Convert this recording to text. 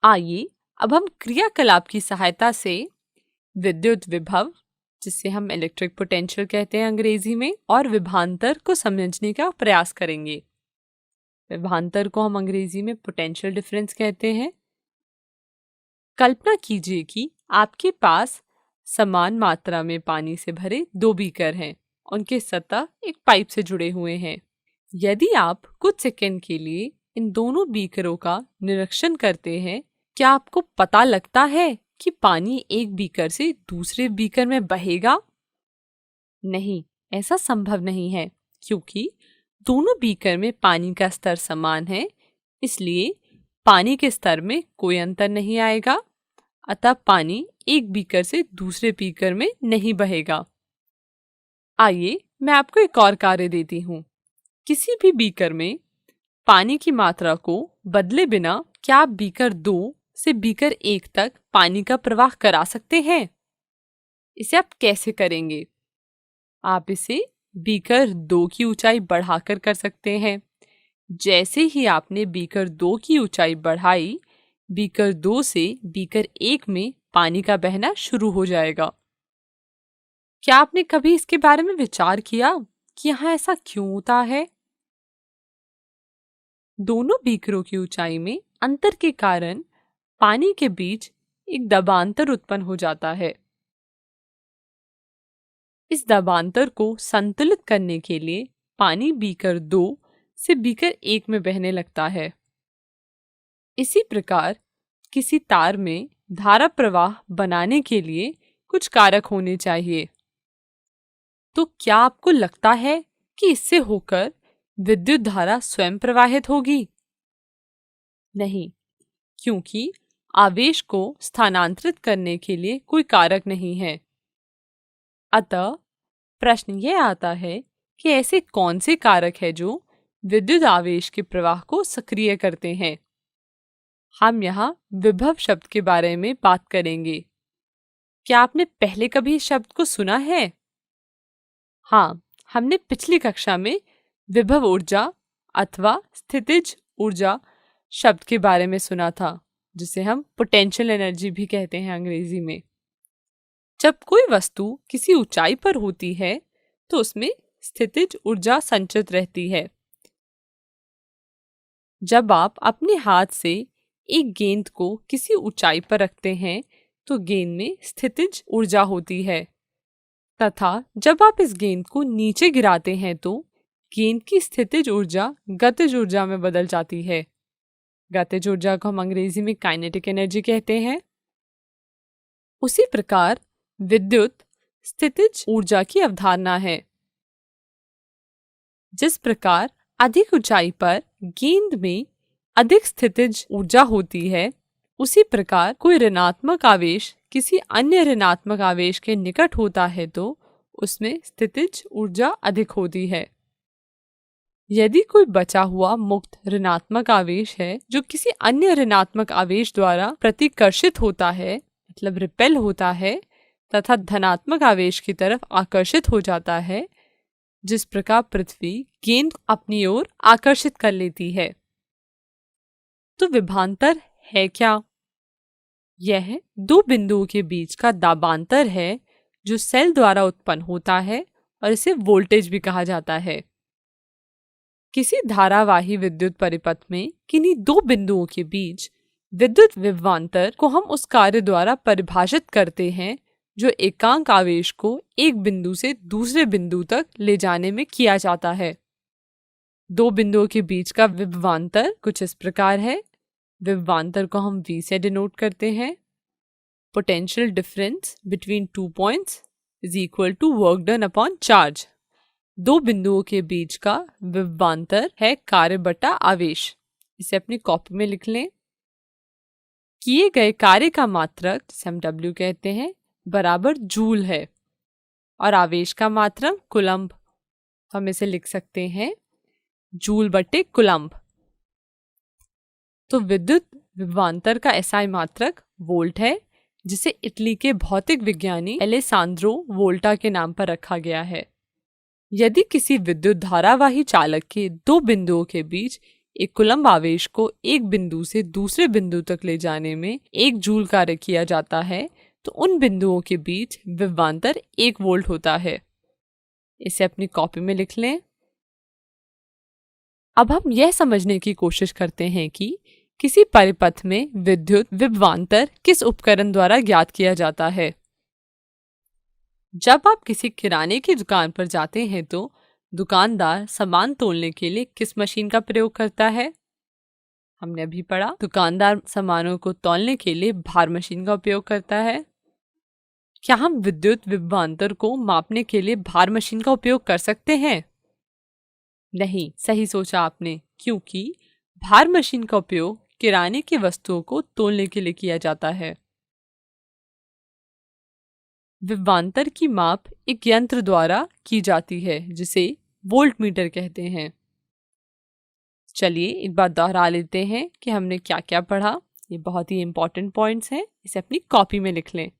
आइए अब हम क्रियाकलाप की सहायता से विद्युत विभव, जिसे हम इलेक्ट्रिक पोटेंशियल कहते हैं अंग्रेजी में, और विभवांतर को समझने का प्रयास करेंगे। विभवांतर को हम अंग्रेजी में पोटेंशियल डिफरेंस कहते हैं। कल्पना कीजिए कि आपके पास समान मात्रा में पानी से भरे दो बीकर हैं। उनके सतह एक पाइप से जुड़े हुए हैं। यदि आप कुछ सेकंड के लिए इन दोनों बीकरों का निरीक्षण करते हैं, क्या आपको पता लगता है कि पानी एक बीकर से दूसरे बीकर में बहेगा? नहीं, ऐसा संभव नहीं है, क्योंकि दोनों बीकर में पानी का स्तर समान है, इसलिए पानी के स्तर में कोई अंतर नहीं आएगा। अतः पानी एक बीकर से दूसरे बीकर में नहीं बहेगा। आइए मैं आपको एक और कार्य देती हूँ। किसी भी बीकर में पानी की मात्रा को बदले बिना क्या आप बीकर 2 से बीकर 1 तक पानी का प्रवाह करा सकते हैं? इसे आप कैसे करेंगे? आप इसे बीकर 2 की ऊंचाई बढ़ाकर कर सकते हैं। जैसे ही आपने बीकर 2 की ऊंचाई बढ़ाई, बीकर 2 से बीकर 1 में पानी का बहना शुरू हो जाएगा। क्या आपने कभी इसके बारे में विचार किया कि यहाँ ऐसा क्यों होता है? दोनों बीकरों की ऊंचाई में अंतर के कारण पानी के बीच एक दबांतर उत्पन्न हो जाता है। इस दबांतर को संतुलित करने के लिए पानी बीकर 2 से बीकर 1 में बहने लगता है। इसी प्रकार किसी तार में धारा प्रवाह बनाने के लिए कुछ कारक होने चाहिए। तो क्या आपको लगता है कि इससे होकर विद्युत धारा स्वयं प्रवाहित होगी? नहीं, क्योंकि आवेश को स्थानांतरित करने के लिए कोई कारक नहीं है। अतः प्रश्न यह आता है कि ऐसे कौन से कारक है जो विद्युत आवेश के प्रवाह को सक्रिय करते हैं। हम यहाँ विभव शब्द के बारे में बात करेंगे। क्या आपने पहले कभी इस शब्द को सुना है? हाँ, हमने पिछली कक्षा में विभव ऊर्जा अथवा स्थितिज ऊर्जा शब्द के बारे में सुना था, जिसे हम पोटेंशियल एनर्जी भी कहते हैं अंग्रेजी में। जब कोई वस्तु किसी ऊंचाई पर होती है तो उसमें स्थितिज ऊर्जा संचित रहती है। जब आप अपने हाथ से एक गेंद को किसी ऊंचाई पर रखते हैं तो गेंद में स्थितिज ऊर्जा होती है, तथा जब आप इस गेंद को नीचे गिराते हैं तो गेंद की स्थितिज ऊर्जा गतिज ऊर्जा में बदल जाती है। गतिज ऊर्जा को हम अंग्रेजी में काइनेटिक एनर्जी कहते हैं। उसी प्रकार विद्युत स्थितिज ऊर्जा की अवधारणा है। जिस प्रकार अधिक ऊंचाई पर गेंद में अधिक स्थितिज ऊर्जा होती है, उसी प्रकार कोई ऋणात्मक आवेश किसी अन्य ऋणात्मक आवेश के निकट होता है तो उसमें स्थितिज ऊर्जा अधिक होती है। यदि कोई बचा हुआ मुक्त ऋणात्मक आवेश है जो किसी अन्य ऋणात्मक आवेश द्वारा प्रतिकर्षित होता है, मतलब रिपेल होता है, तथा धनात्मक आवेश की तरफ आकर्षित हो जाता है, जिस प्रकार पृथ्वी गेंद अपनी ओर आकर्षित कर लेती है। तो विभवांतर है क्या? यह दो बिंदुओं के बीच का दाबांतर है जो सेल द्वारा उत्पन्न होता है और इसे वोल्टेज भी कहा जाता है। किसी धारावाही विद्युत परिपथ में किन्हीं दो बिंदुओं के बीच विद्युत विभवांतर को हम उस कार्य द्वारा परिभाषित करते हैं जो एकांक आवेश को एक बिंदु से दूसरे बिंदु तक ले जाने में किया जाता है। दो बिंदुओं के बीच का विभवांतर कुछ इस प्रकार है। विभवांतर को हम V से डिनोट करते हैं। Potential difference between 2 points is equal to work done upon charge. दो बिंदुओं के बीच का विभवांतर है कार्य बटा आवेश। इसे अपनी कॉपी में लिख लें। किए गए कार्य का मात्रक, जिसे हम W कहते हैं, बराबर जूल है और आवेश का मात्रक कूलम्ब। हम इसे लिख सकते हैं जूल बटे कूलम्ब। तो विद्युत विभवांतर का SI मात्रक वोल्ट है, जिसे इटली के भौतिक विज्ञानी एलेसांद्रो वोल्टा के नाम पर रखा गया है। यदि किसी विद्युत धारावाही चालक के दो बिंदुओं के बीच एक कूलम्ब आवेश को एक बिंदु से दूसरे बिंदु तक ले जाने में 1 जूल कार्य किया जाता है, तो उन बिंदुओं के बीच विभवांतर 1 वोल्ट होता है। इसे अपनी कॉपी में लिख लें। अब हम यह समझने की कोशिश करते हैं कि किसी परिपथ में विद्युत विभवांतर किस उपकरण द्वारा ज्ञात किया जाता है। जब आप किसी किराने की दुकान पर जाते हैं तो दुकानदार सामान तोलने के लिए किस मशीन का प्रयोग करता है? हमने अभी पढ़ा, दुकानदार सामानों को तौलने के लिए भार मशीन का उपयोग करता है। क्या हम विद्युत विभवांतर को मापने के लिए भार मशीन का उपयोग कर सकते हैं? नहीं, सही सोचा आपने, क्योंकि भार मशीन का उपयोग किराने की वस्तुओं को तौलने के लिए किया जाता है। विभवांतर की माप एक यंत्र द्वारा की जाती है जिसे वोल्टमीटर कहते हैं। चलिए एक बार दोहरा लेते हैं कि हमने क्या क्या पढ़ा। ये बहुत ही इंपॉर्टेंट पॉइंट्स हैं, इसे अपनी कॉपी में लिख लें।